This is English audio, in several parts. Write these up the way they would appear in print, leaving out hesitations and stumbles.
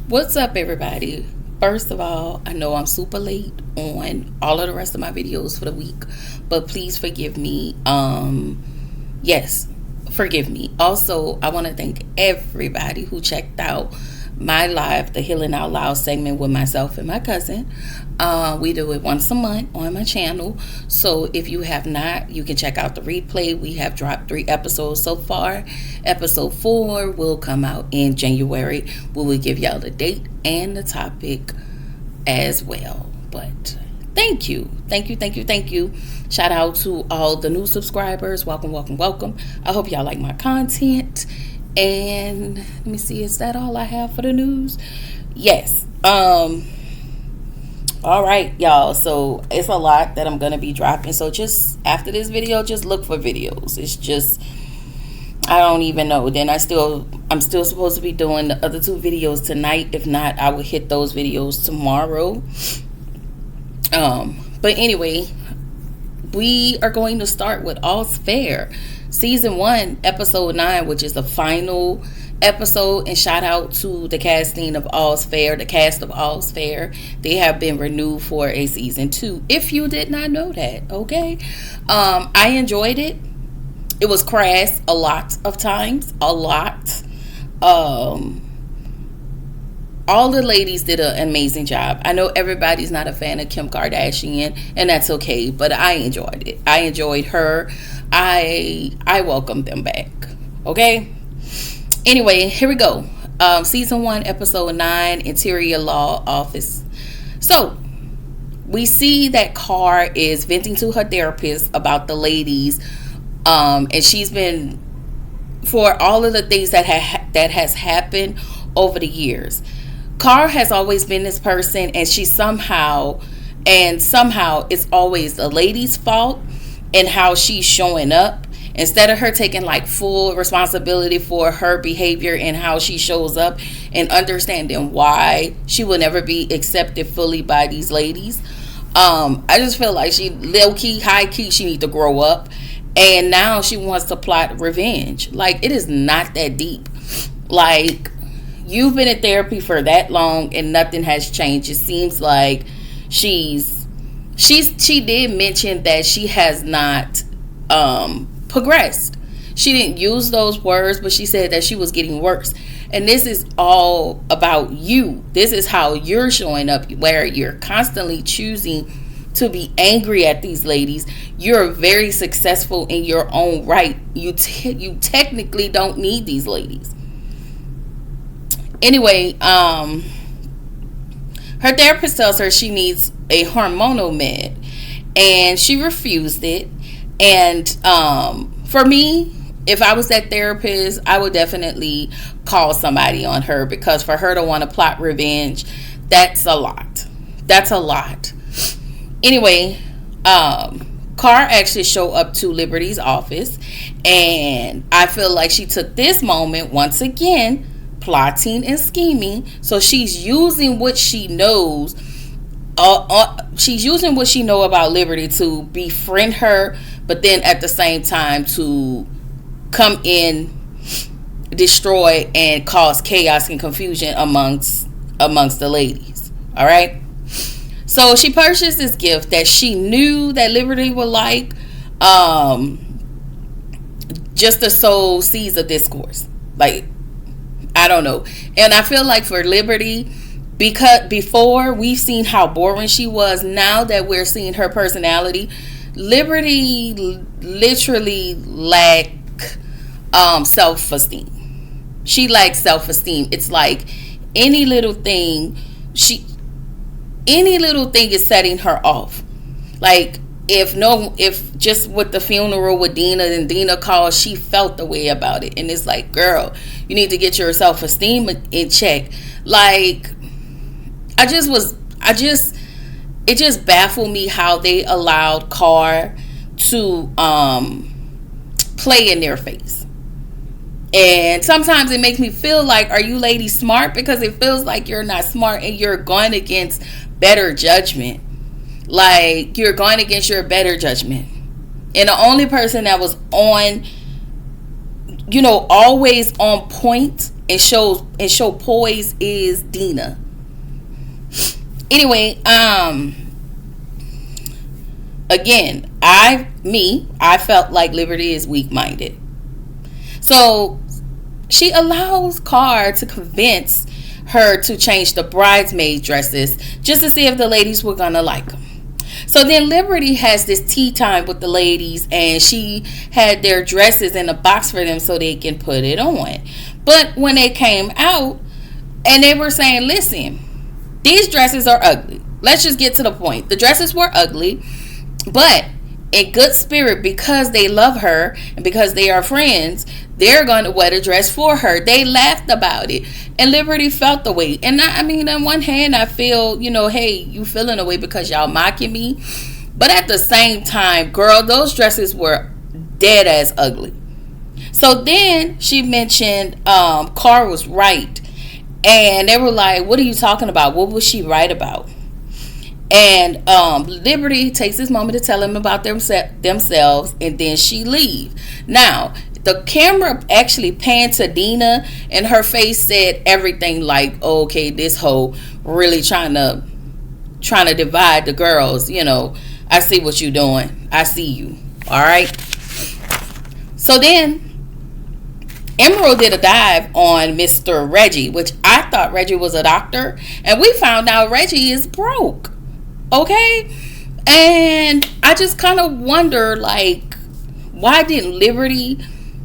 What's up, everybody? First of all, I know I'm super late on all of the rest of my videos for the week, but please forgive me. Yes, forgive me. Also, I want to thank everybody who checked out my live, the Healing Out Loud segment with myself and my cousin. We do it once a month on my channel. So if you have not, you can check out the replay. We have dropped 3 episodes so far. Episode 4 will come out in January. We will give y'all the date and the topic as well. But thank you. Shout out to all the new subscribers. Welcome. I hope y'all like my content. And let me see, is that all I have for the news? Yes. All right, y'all. So it's a lot that I'm gonna be dropping. So just after this video, just look for videos. It's just, I don't even know. Then I'm still supposed to be doing the other 2 videos tonight. If not, I will hit those videos tomorrow. But anyway, we are going to start with All's Fair. Season 1, episode 9, which is the final episode. And shout out to the casting of All's Fair, the cast of All's Fair. They have been renewed for a season 2. If you did not know that, okay. I enjoyed it. It was crass a lot of times. A lot. All the ladies did an amazing job. I know everybody's not a fan of Kim Kardashian, and that's okay, but I enjoyed it. I enjoyed her. I welcome them back. Okay? Anyway, here we go. Season 1, episode 9, Interior Law Office. So, we see that Car is venting to her therapist about the ladies, and she's been, for all of the things that has happened over the years. Car has always been this person, and she somehow it's always the lady's fault and how she's showing up, instead of her taking like full responsibility for her behavior and how she shows up and understanding why she will never be accepted fully by these ladies. I just feel like she low key, high key, she need to grow up, and now she wants to plot revenge. Like, it is not that deep. Like, you've been in therapy for that long and nothing has changed. It seems like she did mention that she has not progressed. She didn't use those words, but she said that she was getting worse. And this is all about you. This is how you're showing up, where you're constantly choosing to be angry at these ladies. You're very successful in your own right. You technically don't need these ladies. Anyway, her therapist tells her she needs a hormonal med, and she refused it. And for me, if I was that therapist, I would definitely call somebody on her, because for her to want to plot revenge, that's a lot. Anyway, Car actually showed up to Liberty's office, and I feel like she took this moment once again, plotting and scheming. So she's using what she knows. She's using what she know about Liberty to befriend her, but then at the same time to come in, destroy, and cause chaos and confusion amongst the ladies. All right. So she purchased this gift that she knew that Liberty would like, just to sow seeds of discourse. Like, I don't know. And I feel like for Liberty, because before we've seen how boring she was, now that we're seeing her personality, Liberty literally lack self-esteem. She lacks self-esteem. It's like any little thing is setting her off. Like, if just with the funeral with Dina, and Dina called, she felt the way about it. And it's like, girl, you need to get your self-esteem in check. Like, it just baffled me how they allowed Car to play in their face. And sometimes it makes me feel like, are you ladies smart? Because it feels like you're not smart and you're going against better judgment. Like, you're going against your better judgment. And the only person that was on, always on point and show poise is Dina. Anyway, again, I felt like Liberty is weak-minded. So she allows Car to convince her to change the bridesmaid dresses just to see if the ladies were gonna like them. So then Liberty has this tea time with the ladies, and she had their dresses in a box for them so they can put it on. But when they came out and they were saying, listen, these dresses are ugly. Let's just get to the point. The dresses were ugly, but in good spirit, because they love her and because they are friends, they're going to wear a dress for her. They laughed about it, and Liberty felt the way. And I mean, on one hand, I feel, hey, you feeling the way because y'all mocking me. But at the same time, girl, those dresses were dead ass ugly. So then she mentioned Car was right. And they were like, what are you talking about? What was she right about? And Liberty takes this moment to tell them about themselves, and then she leaves. Now, the camera actually panned to Dina, and her face said everything like, okay, this hoe really trying to divide the girls. I see what you're doing. I see you. All right. So then Emerald did a dive on Mr. Reggie, which I thought Reggie was a doctor, and we found out Reggie is broke. Okay? And I just kind of wonder, like, why didn't Liberty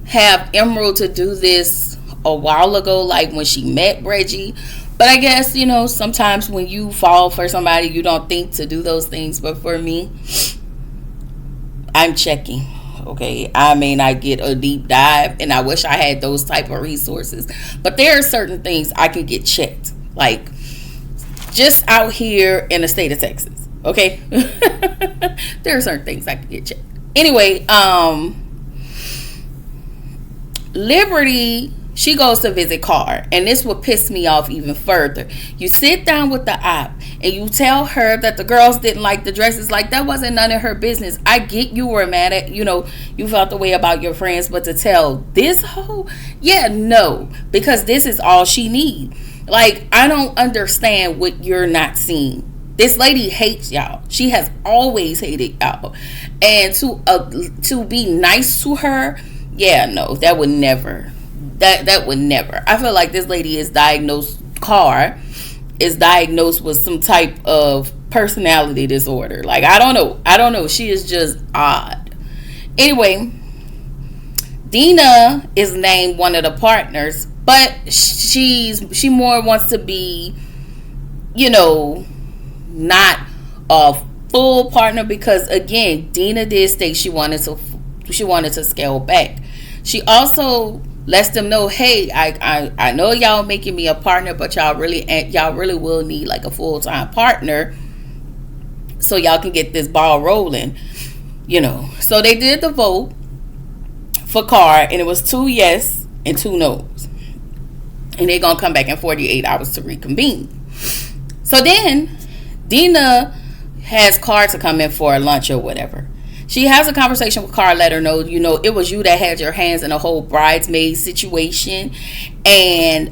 have Emerald to do this a while ago, like when she met Reggie? But I guess, sometimes when you fall for somebody, you don't think to do those things. But for me, I'm checking. Okay, I may not get a deep dive, and I wish I had those type of resources, but there are certain things I can get checked, like just out here in the state of Texas. Okay. There are certain things I can get checked. Anyway, Liberty, she goes to visit Car, and this will piss me off even further. You sit down with the op and you tell her that the girls didn't like the dresses. Like, that wasn't none of her business. I get you were mad at, you felt the way about your friends, but to tell this hoe, yeah, no, because this is all she needs. Like, I don't understand what you're not seeing. This lady hates y'all. She has always hated y'all, and to be nice to her, yeah, no, that would never. That would never. I feel like this lady is diagnosed. Car is diagnosed with some type of personality disorder. Like, I don't know. She is just odd. Anyway, Dina is named one of the partners, but she more wants to be, not a full partner, because again, Dina did state she wanted to scale back. She also lets them know, hey, I know y'all making me a partner, but y'all really will need like a full-time partner so y'all can get this ball rolling. So they did the vote for Car, and it was 2 yes and 2 no's, and they're gonna come back in 48 hours to reconvene. So then Dina has Car to come in for a lunch or whatever. She has a conversation with Car, let her know, it was you that had your hands in a whole bridesmaid situation. And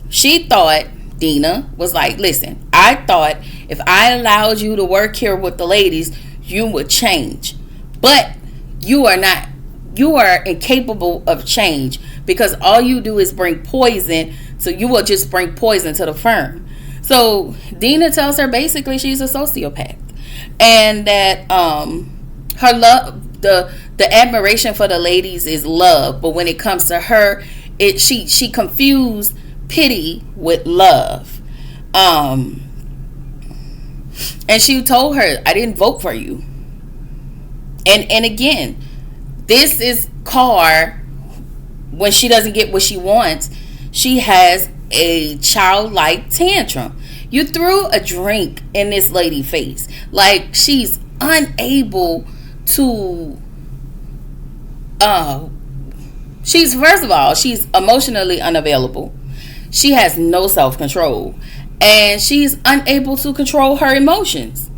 she thought, Dina was like, listen, I thought if I allowed you to work here with the ladies, you would change. But you are not. You are incapable of change, because all you do is bring poison. So you will just bring poison to the firm. So Dina tells her basically she's a sociopath. And that her love, the admiration for the ladies is love, but when it comes to her, she confused pity with love. And she told her, I didn't vote for you. And again, this is Car. When she doesn't get what she wants, she has a childlike tantrum. You threw a drink in this lady's face. Like, she's unable to, first of all, she's emotionally unavailable. She has no self-control. And she's unable to control her emotions.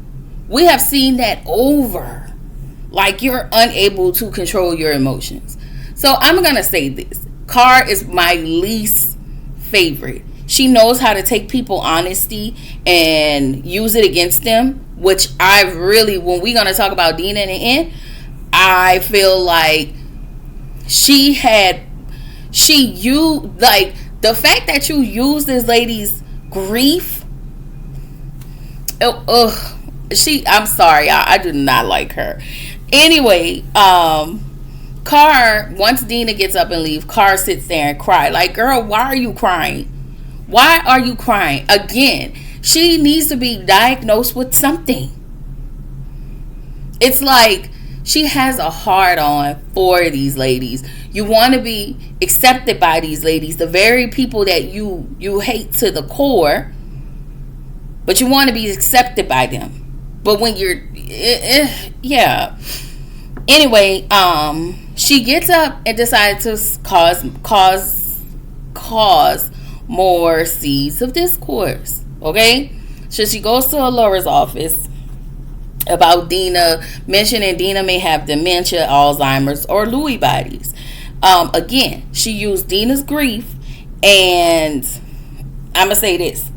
We have seen that over. Like, you're unable to control your emotions. So I'm going to say this. Car is my least favorite. She knows how to take people honesty and use it against them, which I really, when we're going to talk about Dina in the end, I feel like like the fact that you use this lady's grief. I'm sorry, I do not like her. Anyway, Car, once Dina gets up and leaves, Car sits there and cry. Like, girl, why are you crying? Why are you crying? Again, she needs to be diagnosed with something. It's like she has a hard on for these ladies. You want to be accepted by these ladies, the very people that you hate to the core, but you want to be accepted by them. But when you're, yeah. Anyway, she gets up and decides to cause more seeds of discourse. Okay, so she goes to Laura's office about Dina, mentioning Dina may have dementia, Alzheimer's, or Lewy bodies. Again, she used Dina's grief, and I'm gonna say this.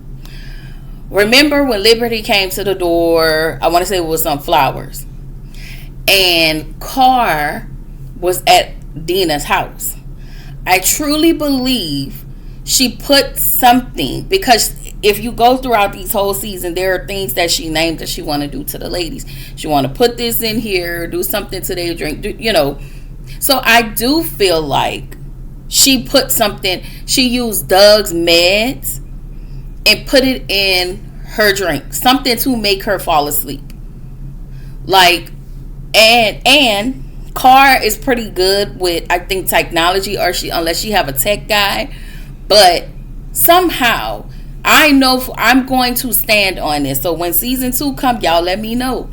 Remember when Liberty came to the door? I want to say it was some flowers, and Car was at Dina's house. I truly believe she put something, because if you go throughout these whole season, there are things that she named that she want to do to the ladies. She want to put this in here, do something to their drink, So I do feel like she put something, she used Doug's meds and put it in her drink, something to make her fall asleep. Like, and Car is pretty good with, I think, technology, or unless she have a tech guy, but somehow I know I'm going to stand on this. So when season 2 come, y'all let me know.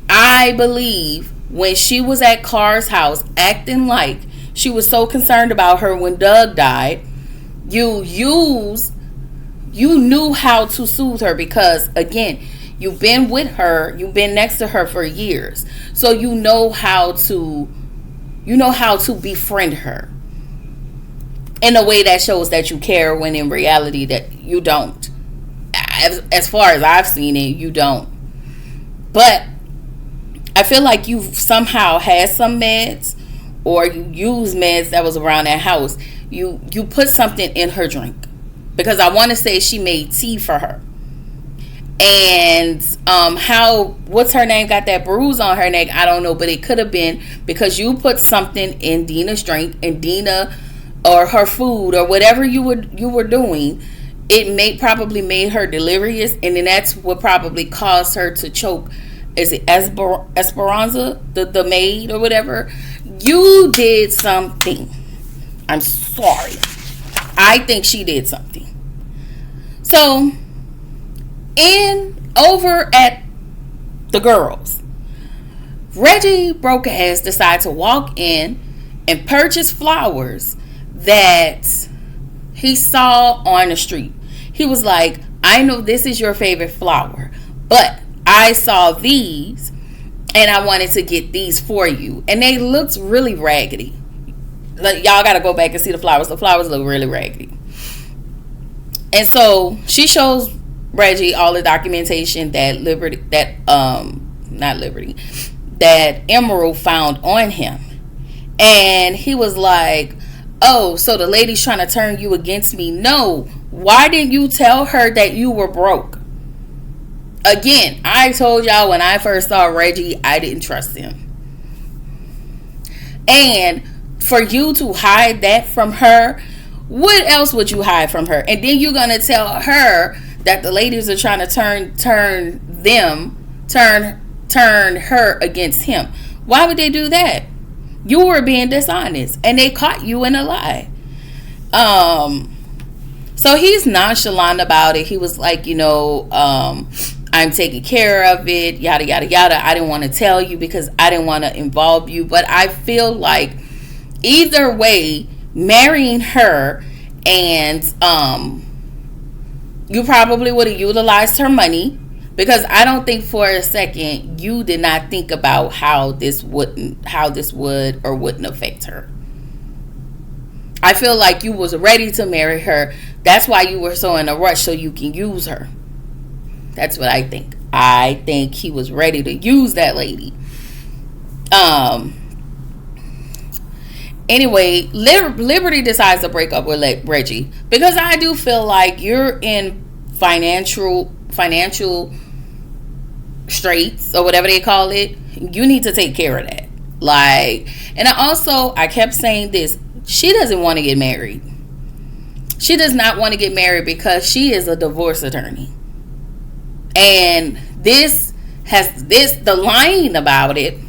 I believe when she was at Car's house acting like she was so concerned about her when Doug died, you knew how to soothe her, because again, you've been with her, you've been next to her for years, so you know how to befriend her in a way that shows that you care, when in reality that you don't. As far as I've seen it, you don't. But I feel like you somehow had some meds, or you used meds that was around that house. You put something in her drink, because I want to say she made tea for her. And what's her name got that bruise on her neck, I don't know, but it could have been because you put something in Dina's drink, and Dina, or her food, or whatever you were doing, it probably made her delirious, and then that's what probably caused her to choke. Is it Esperanza, the maid or whatever? You did something. I'm sorry. I think she did something. So, over at the girls, Reggie broke ass decided to walk in and purchase flowers that he saw on the street. He was like, I know this is your favorite flower, but I saw these and I wanted to get these for you. And they looked really raggedy. Like, y'all got to go back and see the flowers. The flowers look really raggedy. And so she shows Reggie all the documentation that that Emerald found on him. And he was like, oh, so the lady's trying to turn you against me. No, why didn't you tell her that you were broke? Again, I told y'all when I first saw Reggie, I didn't trust him. And for you to hide that from her, what else would you hide from her? And then you're going to tell her that the ladies are trying to turn her against him. Why would they do that? You were being dishonest, and they caught you in a lie. So he's nonchalant about it. He was like, I'm taking care of it, yada, yada, yada. I didn't want to tell you because I didn't want to involve you. But I feel like either way, marrying her, and you probably would have utilized her money, because I don't think for a second you did not think about how this would or wouldn't affect her. I feel like you was ready to marry her. That's why you were so in a rush so you can use her. That's what I think. I think he was ready to use that lady. Anyway, Liberty decides to break up with Reggie because I do feel like you're in financial straits or whatever they call it. You need to take care of that. Like, and I kept saying this. She doesn't want to get married. She does not want to get married because she is a divorce attorney. And the lying about it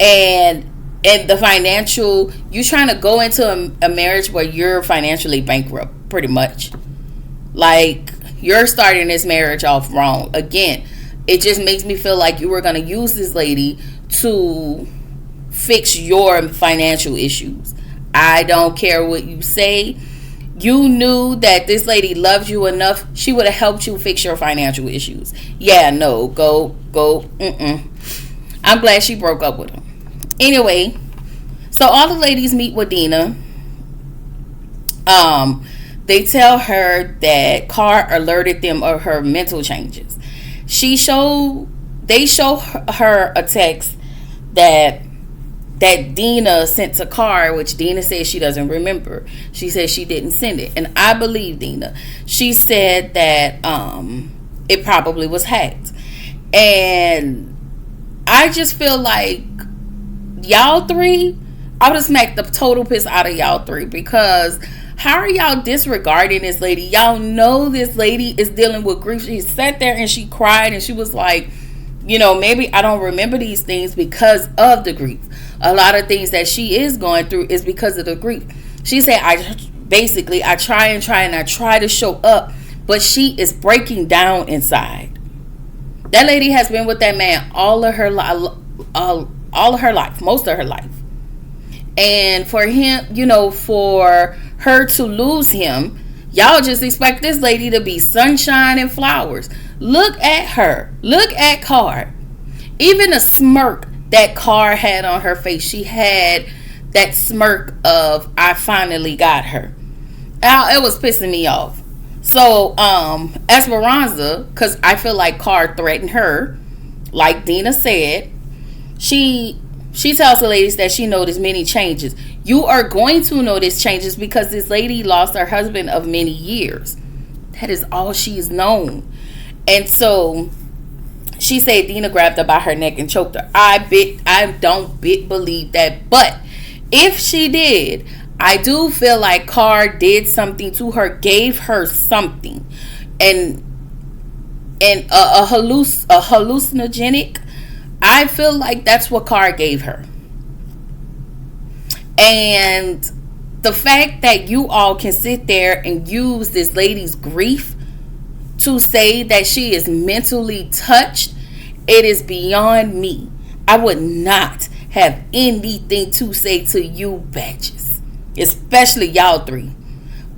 and the financial, you trying to go into a marriage where you're financially bankrupt, pretty much. Like, you're starting this marriage off wrong. Again, it just makes me feel like you were going to use this lady to fix your financial issues. I don't care what you say. You knew that this lady loved you enough. She would have helped you fix your financial issues. Yeah, no, go. I'm glad she broke up with him. Anyway, so all the ladies meet with Dina. They tell her that Carr alerted them of her mental changes. They show her a text that Dina sent to Carr, which Dina says she doesn't remember. She says she didn't send it. And I believe Dina. She said that it probably was hacked. And I just feel like y'all three, I would have smacked the total piss out of y'all three, because how are y'all disregarding this lady? Y'all know this lady is dealing with grief. She sat there and she cried and she was like, maybe I don't remember these things because of the grief. A lot of things that she is going through is because of the grief. She said, I try and I try to show up, but she is breaking down inside. That lady has been with that man all of her life, most of her life. And for him, for her to lose him, y'all just expect this lady to be sunshine and flowers. Look at her. Look at Carr. Even the smirk that Carr had on her face, she had that smirk of, I finally got her. It was pissing me off. So, Esperanza, because I feel like Carr threatened her, like Dina said, she tells the ladies that she noticed many changes. You are going to notice changes because this lady lost her husband of many years. That is all she's known. And so she said Dina grabbed her by her neck and choked her. I don't believe that. But if she did, I do feel like Carr did something to her, gave her something. And a hallucinogenic, I feel like that's what Carr gave her. And the fact that you all can sit there and use this lady's grief to say that she is mentally touched, it is beyond me. I would not have anything to say to you batches, especially y'all three.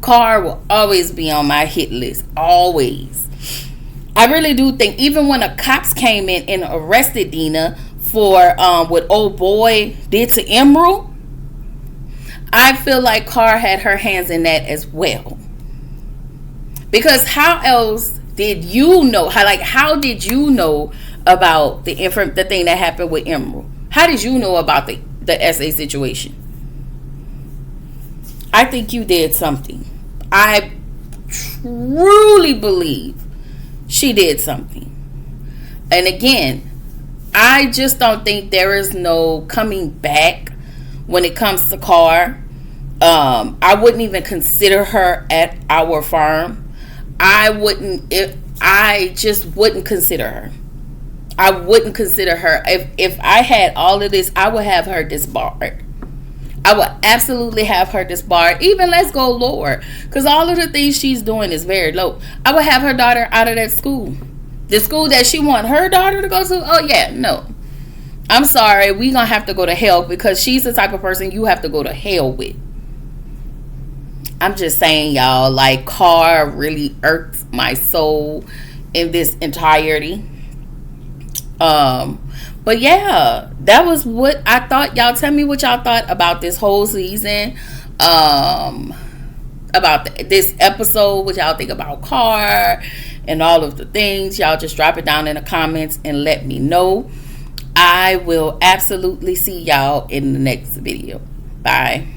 Carr will always be on my hit list, always. I really do think, even when the cops came in and arrested Dina for what old boy did to Emerald, I feel like Carr had her hands in that as well. Because how else did you know? How did you know about the thing that happened with Emerald? How did you know about the SA situation? I think you did something. I truly believe she did something. And again, I just don't think there is no coming back when it comes to Carr. I wouldn't even consider her at our firm. I just wouldn't consider her. I wouldn't consider her. If I had all of this, I would have her disbarred. I would absolutely have her disbarred. Even let's go lower, because all of the things she's doing is very low. I would have her daughter out of that school. The school that she want her daughter to go to? Oh yeah, no. I'm sorry, we gonna have to go to hell, because she's the type of person you have to go to hell with. I'm just saying, y'all, like, Carr really irks my soul in this entirety. But yeah, that was what I thought. Y'all tell me what y'all thought about this whole season. about this episode, what y'all think about Car and all of the things. Y'all just drop it down in the comments and let me know. I will absolutely see y'all in the next video. Bye.